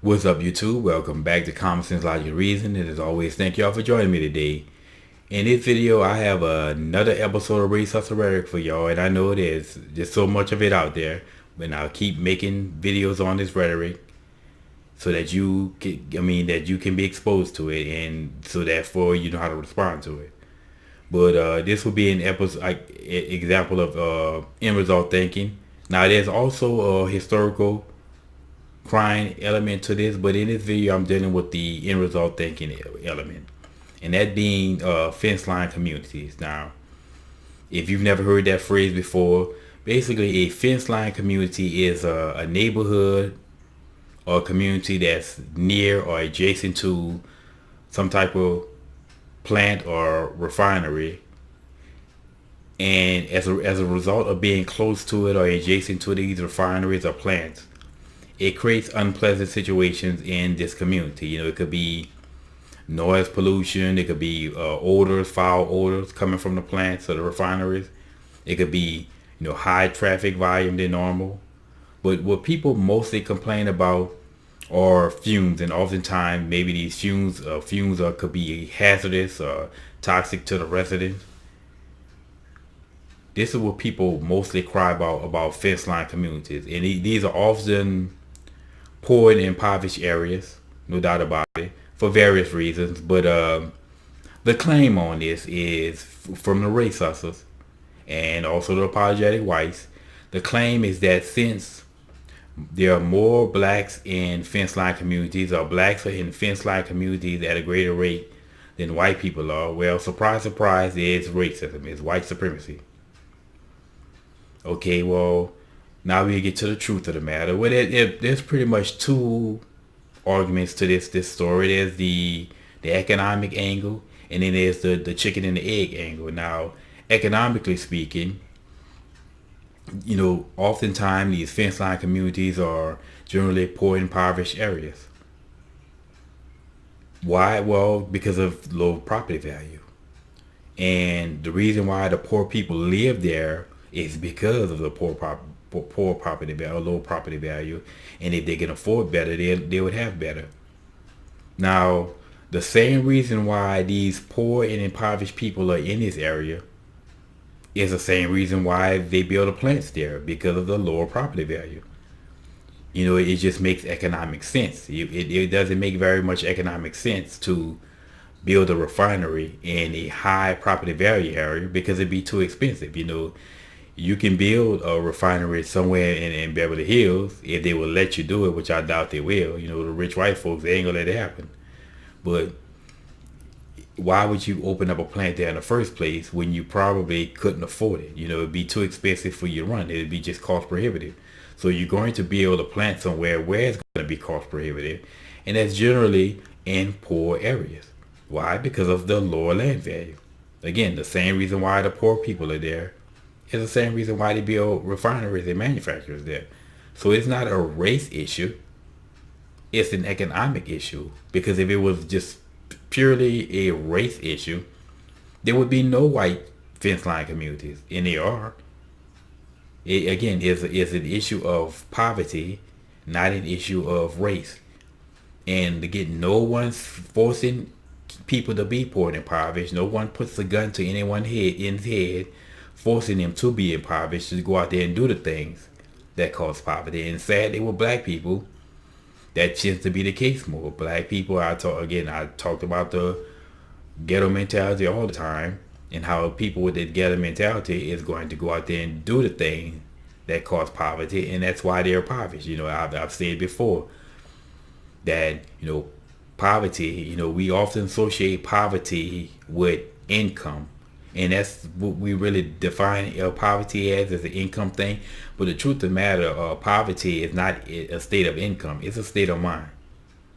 What's up, YouTube? Welcome back to Common Sense Logic Reason. And as always, thank y'all for joining me today. In this video, I have another episode of Rhetoric for y'all, and I know there's just so much of it out there, but I'll keep making videos on this rhetoric so that that you can be exposed to it, and so therefore you know how to respond to it. But this will be an episode, like example of end result thinking. Now, there's also a historical crime element to this, but in this video I'm dealing with the end result thinking element, and that being fence line communities. Now, if you've never heard that phrase before, basically a fence line community is a neighborhood or community that's near or adjacent to some type of plant or refinery, and as a result of being close to it or adjacent to these refineries or plants, it creates unpleasant situations in this community. You know, it could be noise pollution, it could be odors, foul odors coming from the plants or the refineries. It could be, high traffic volume than normal. But what people mostly complain about are fumes, and oftentimes maybe these fumes could be hazardous or toxic to the residents. This is what people mostly cry about fence line communities, and these are often poor and impoverished areas, no doubt about it, for various reasons. But the claim on this is from the race hustlers and also the apologetic whites. The claim is that since there are more blacks in fence line communities, or blacks are in fence line communities at a greater rate than white people are, well, surprise, surprise, it's racism, it's white supremacy. Okay, well, now we get to the truth of the matter. Well, there's pretty much two arguments to this story. There's the economic angle, and then there's the chicken and the egg angle. Now, economically speaking, oftentimes these fence line communities are generally poor and impoverished areas. Why? Well, because of low property value. And the reason why the poor people live there is because of the poor property value, low property value. And if they can afford better, they would have better. Now, the same reason why these poor and impoverished people are in this area is the same reason why they build the plants there, because of the lower property value. It just makes economic sense. It doesn't make very much economic sense to build a refinery in a high property value area, because it'd be too expensive. You can build a refinery somewhere in Beverly Hills if they will let you do it, which I doubt they will. The rich white folks, they ain't gonna let it happen. But why would you open up a plant there in the first place when you probably couldn't afford it? It'd be too expensive for you to run. It'd be just cost prohibitive. So you're going to build a plant somewhere where it's going to be cost prohibitive, and that's generally in poor areas. Why? Because of the lower land value. Again, the same reason why the poor people are there is the same reason why they build refineries and manufacturers there. So it's not a race issue. It's an economic issue. Because if it was just purely a race issue, there would be no white fence line communities. And there are. It, again, is an issue of poverty, not an issue of race. And again, no one's forcing people to be poor and impoverished. No one puts a gun to anyone's head, forcing them to be impoverished, to go out there and do the things that cause poverty. And sadly, with black people, that tends to be the case more. Black people, I talked about the ghetto mentality all the time, and how people with that ghetto mentality is going to go out there and do the thing that cause poverty, and that's why they're impoverished. I've said before that, poverty, we often associate poverty with income. And that's what we really define poverty as an income thing. But the truth of the matter, poverty is not a state of income. It's a state of mind.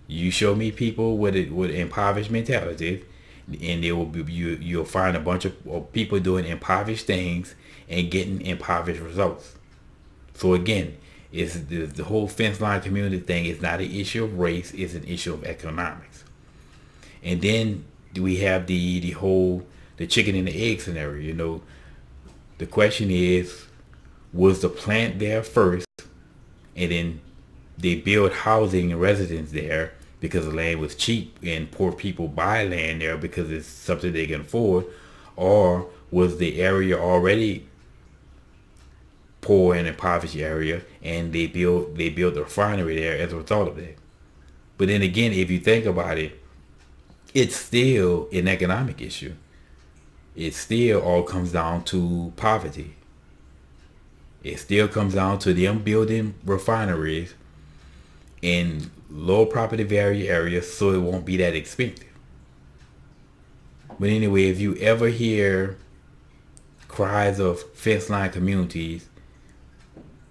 You show me people with impoverished mentalities, and you'll find a bunch of people doing impoverished things and getting impoverished results. So again, it's the whole fence line community thing is not an issue of race. It's an issue of economics. And then we have the chicken and the egg scenario. The question is, was the plant there first, and then they build housing and residence there because the land was cheap and poor people buy land there because it's something they can afford, or was the area already poor and impoverished area and they built a refinery there as a result of that. But then again, if you think about it, it's still an economic issue. It still all comes down to poverty. It still comes down to them building refineries in low property value areas so it won't be that expensive. But anyway, if you ever hear cries of fence line communities,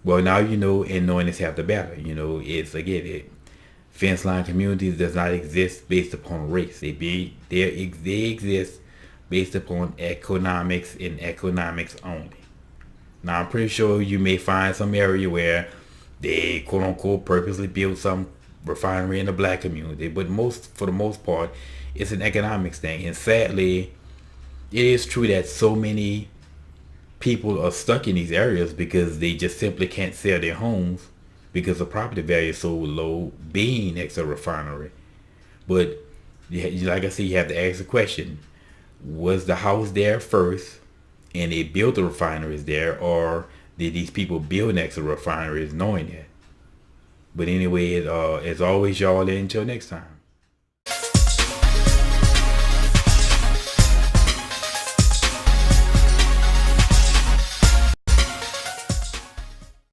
well, now you know, and knowing is half the battle. You know, it's again, fence line communities does not exist based upon race. They exist based upon economics and economics only. Now, I'm pretty sure you may find some area where they quote unquote purposely built some refinery in the black community, but for the most part, it's an economics thing. And sadly, it is true that so many people are stuck in these areas because they just simply can't sell their homes because the property value is so low being next to a refinery. But like I said, you have to ask the question, was the house there first and they built the refineries there, or did these people build next to refineries knowing that? But anyway, as always, y'all, until next time.